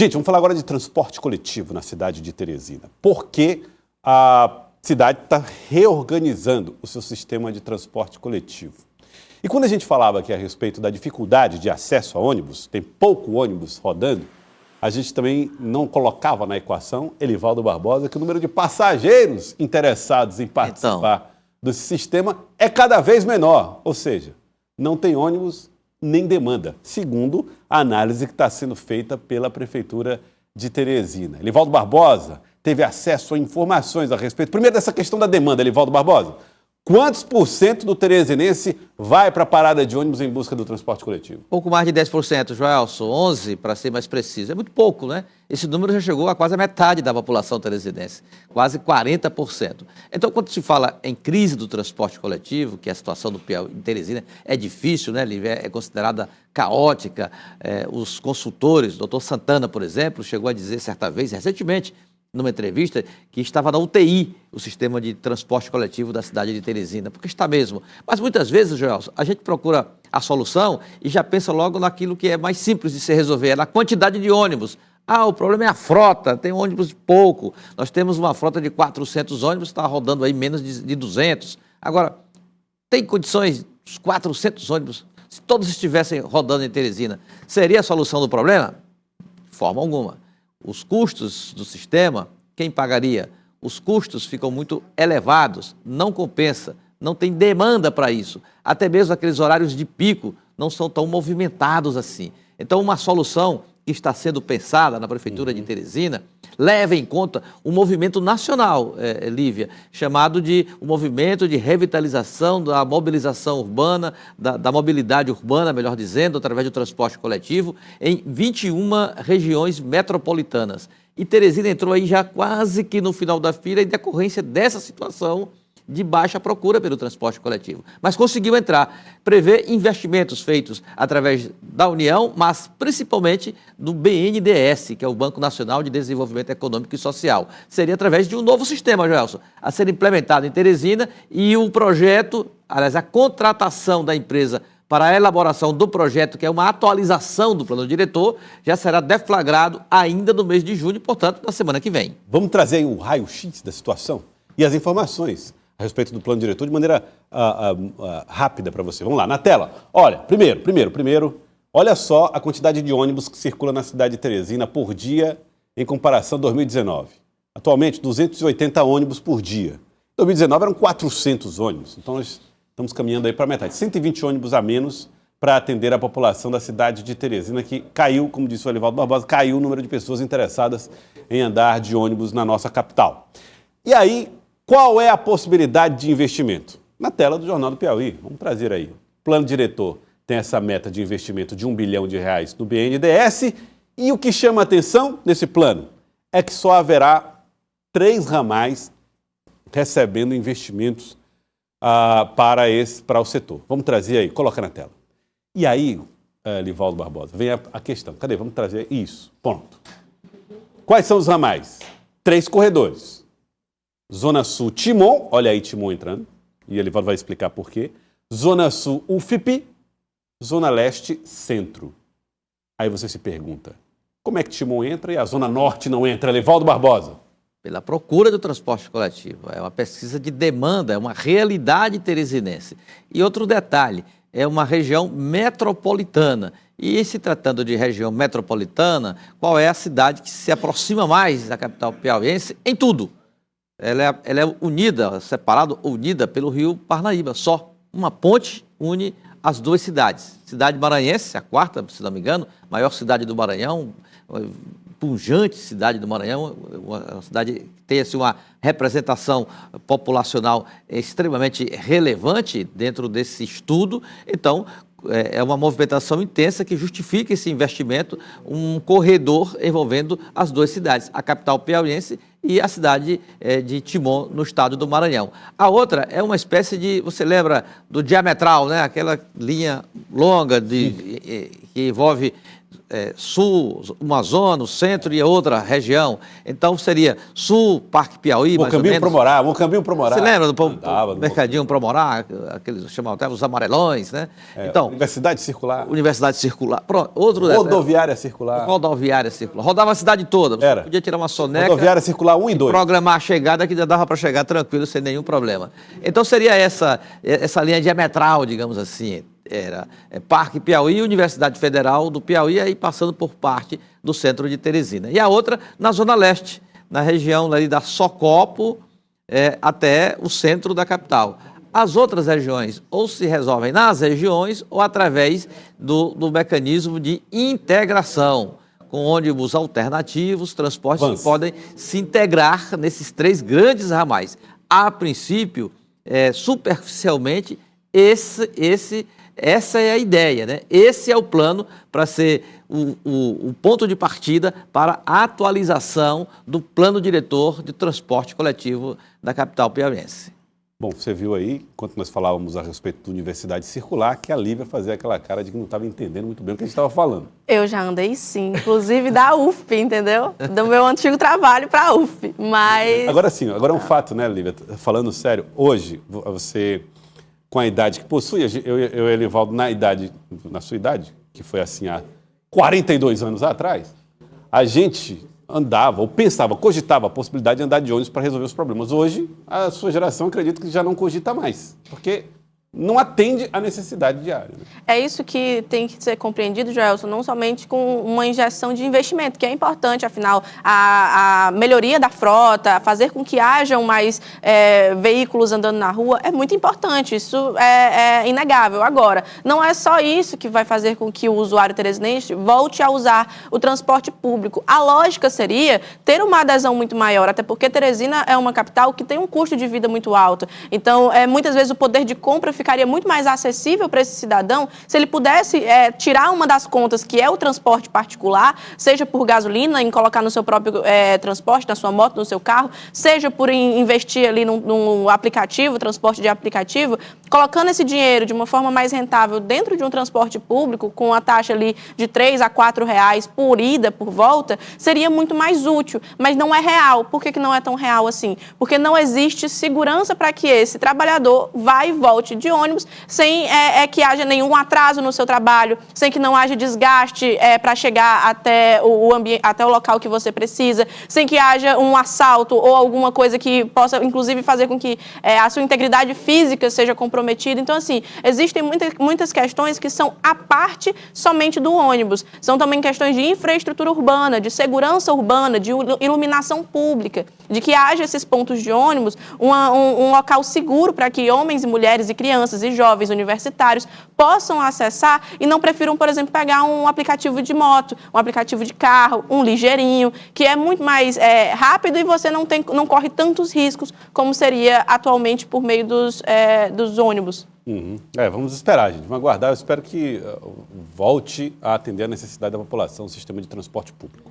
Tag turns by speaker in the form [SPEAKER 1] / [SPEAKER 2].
[SPEAKER 1] Gente, vamos falar agora de transporte coletivo na cidade de Teresina. Porque a cidade está reorganizando o seu sistema de transporte coletivo. E quando a gente falava aqui a respeito da dificuldade de acesso a ônibus, tem pouco ônibus rodando, a gente também não colocava na equação, Elivaldo Barbosa, que o número de passageiros interessados em participar desse sistema é cada vez menor. Ou seja, não tem ônibus nem demanda, segundo a análise que está sendo feita pela Prefeitura de Teresina. Elivaldo Barbosa teve acesso a informações a respeito, primeiro dessa questão da demanda, Elivaldo Barbosa. Quantos % do teresinense vai para a parada de ônibus em busca do transporte coletivo?
[SPEAKER 2] Pouco mais de 10%, Joelson, 11% para ser mais preciso. É muito pouco, né? Esse número já chegou a quase a metade da população teresinense, quase 40%. Então, quando se fala em crise do transporte coletivo, que a situação do Piauí em Teresina é difícil, né, Lívia? É considerada caótica. Os consultores, o doutor Santana, por exemplo, chegou a dizer certa vez, recentemente, numa entrevista, que estava na UTI o sistema de transporte coletivo da cidade de Teresina, porque está mesmo. Mas muitas vezes, Joelson, a gente procura a solução e já pensa logo naquilo que é mais simples de se resolver, é na quantidade de ônibus. O problema é a frota, tem ônibus pouco. Nós temos uma frota de 400 ônibus, está rodando aí menos de 200. Agora, tem condições, os 400 ônibus, se todos estivessem rodando em Teresina, seria a solução do problema? De forma alguma. Os custos do sistema, quem pagaria? Os custos ficam muito elevados, não compensa, não tem demanda para isso. Até mesmo aqueles horários de pico não são tão movimentados assim. Então, uma solução que está sendo pensada na Prefeitura de Teresina leva em conta um movimento nacional, Lívia, chamado de um movimento de revitalização da mobilização urbana, da mobilidade urbana, melhor dizendo, através do transporte coletivo, em 21 regiões metropolitanas. E Teresina entrou aí já quase que no final da fila em decorrência dessa situação de baixa procura pelo transporte coletivo. Mas conseguiu entrar, prevê investimentos feitos através da União, mas principalmente do BNDES, que é o Banco Nacional de Desenvolvimento Econômico e Social. Seria através de um novo sistema, Joelson, a ser implementado em Teresina, e o projeto, aliás, a contratação da empresa para a elaboração do projeto, que é uma atualização do plano diretor, já será deflagrado ainda no mês de junho, portanto, na semana que vem.
[SPEAKER 1] Vamos trazer aí o raio-x da situação e as informações a respeito do plano diretor de maneira rápida para você. Vamos lá, na tela. Olha, primeiro, olha só a quantidade de ônibus que circula na cidade de Teresina por dia em comparação a 2019. Atualmente, 280 ônibus por dia. Em 2019 eram 400 ônibus, então nós estamos caminhando aí para metade. 120 ônibus a menos para atender a população da cidade de Teresina, que caiu, como disse o Elivaldo Barbosa, caiu o número de pessoas interessadas em andar de ônibus na nossa capital. E aí, qual é a possibilidade de investimento? Na tela do Jornal do Piauí. Vamos trazer aí. O plano diretor tem essa meta de investimento de R$1 bilhão no BNDES. E o que chama a atenção nesse plano é que só haverá 3 ramais recebendo investimentos para o setor. Vamos trazer aí, coloca na tela. E aí, Elivaldo Barbosa, vem a questão. Cadê? Vamos trazer isso. Pronto. Quais são os ramais? 3 corredores. Zona Sul, Timon, olha aí Timon entrando, e ele vai explicar por quê. Zona Sul, UFIP, Zona Leste, Centro. Aí você se pergunta, como é que Timon entra e a Zona Norte não entra? Elivaldo Barbosa.
[SPEAKER 2] Pela procura do transporte coletivo, é uma pesquisa de demanda, é uma realidade teresinense. E outro detalhe, é uma região metropolitana. E se tratando de região metropolitana, qual é a cidade que se aproxima mais da capital piauiense em tudo? Ela é unida pelo rio Parnaíba, só. Uma ponte une as duas cidades. Cidade maranhense, a 4ª, se não me engano, maior cidade do Maranhão, pujante cidade do Maranhão, uma cidade que tem assim, uma representação populacional extremamente relevante dentro desse estudo. Então, é uma movimentação intensa que justifica esse investimento, um corredor envolvendo as duas cidades, a capital piauiense e a cidade de Timon, no estado do Maranhão. A outra é uma espécie de, você lembra do diametral, né? Aquela linha longa que envolve sul, uma zona, o centro e outra região. Então seria sul, Parque Piauí, mais ou menos.
[SPEAKER 1] Mocambinho Promorá.
[SPEAKER 2] Você lembra do mercadinho Promorá, aqueles chamavam até os amarelões, né? Então,
[SPEAKER 1] Universidade Circular.
[SPEAKER 2] Universidade Circular. Pronto, outro
[SPEAKER 1] Rodoviária Circular.
[SPEAKER 2] Rodoviária Circular. Rodava a cidade toda. Você podia tirar uma soneca.
[SPEAKER 1] Rodoviária Circular 1 e 2.
[SPEAKER 2] Programar a chegada que já dava para chegar tranquilo, sem nenhum problema. Então seria essa linha diametral, digamos assim. Era Parque Piauí, Universidade Federal do Piauí, aí passando por parte do centro de Teresina. E a outra na Zona Leste, na região ali da Socopo, até o centro da capital. As outras regiões ou se resolvem nas regiões ou através do mecanismo de integração, com ônibus alternativos, transportes que podem se integrar nesses 3 grandes ramais. A princípio, superficialmente, essa é a ideia, né? Esse é o plano para ser o ponto de partida para a atualização do plano diretor de transporte coletivo da capital piauiense.
[SPEAKER 1] Bom, você viu aí, enquanto nós falávamos a respeito da Universidade Circular, que a Lívia fazia aquela cara de que não estava entendendo muito bem o que a gente estava falando.
[SPEAKER 3] Eu já andei sim, inclusive da UFP, entendeu? Do meu antigo trabalho para a UFP, mas...
[SPEAKER 1] Agora sim, agora é um fato, né, Lívia? Falando sério, hoje, você, com a idade que possui, eu e Elivaldo, na sua idade, que foi assim há 42 anos atrás, a gente andava, ou pensava, cogitava a possibilidade de andar de ônibus para resolver os problemas. Hoje, a sua geração, acredito que já não cogita mais, porque não atende à necessidade diária. Né?
[SPEAKER 3] É isso que tem que ser compreendido, Joelson, não somente com uma injeção de investimento, que é importante, afinal, a melhoria da frota, fazer com que hajam mais veículos andando na rua, é muito importante, isso é inegável. Agora, não é só isso que vai fazer com que o usuário teresinense volte a usar o transporte público. A lógica seria ter uma adesão muito maior, até porque Teresina é uma capital que tem um custo de vida muito alto. Então, muitas vezes o poder de compra ficaria muito mais acessível para esse cidadão se ele pudesse tirar uma das contas, que é o transporte particular, seja por gasolina, em colocar no seu próprio transporte, na sua moto, no seu carro, seja por investir ali num aplicativo, transporte de aplicativo, colocando esse dinheiro de uma forma mais rentável dentro de um transporte público, com a taxa ali de R$3 a R$4 por ida, por volta, seria muito mais útil, mas não é real. Por que não é tão real assim? Porque não existe segurança para que esse trabalhador vá e volte de ônibus sem que haja nenhum atraso no seu trabalho, sem que não haja desgaste para chegar até o local que você precisa, sem que haja um assalto ou alguma coisa que possa, inclusive, fazer com que a sua integridade física seja comprometida. Então, assim, existem muitas questões que são à parte somente do ônibus. São também questões de infraestrutura urbana, de segurança urbana, de iluminação pública, de que haja esses pontos de ônibus, um local seguro para que homens e mulheres e crianças e jovens universitários possam acessar e não prefiram, por exemplo, pegar um aplicativo de moto, um aplicativo de carro, um ligeirinho, que é muito mais rápido e você não corre tantos riscos como seria atualmente por meio dos ônibus.
[SPEAKER 1] Uhum. Vamos esperar, gente. Vamos aguardar. Eu espero que volte a atender a necessidade da população, o sistema de transporte público.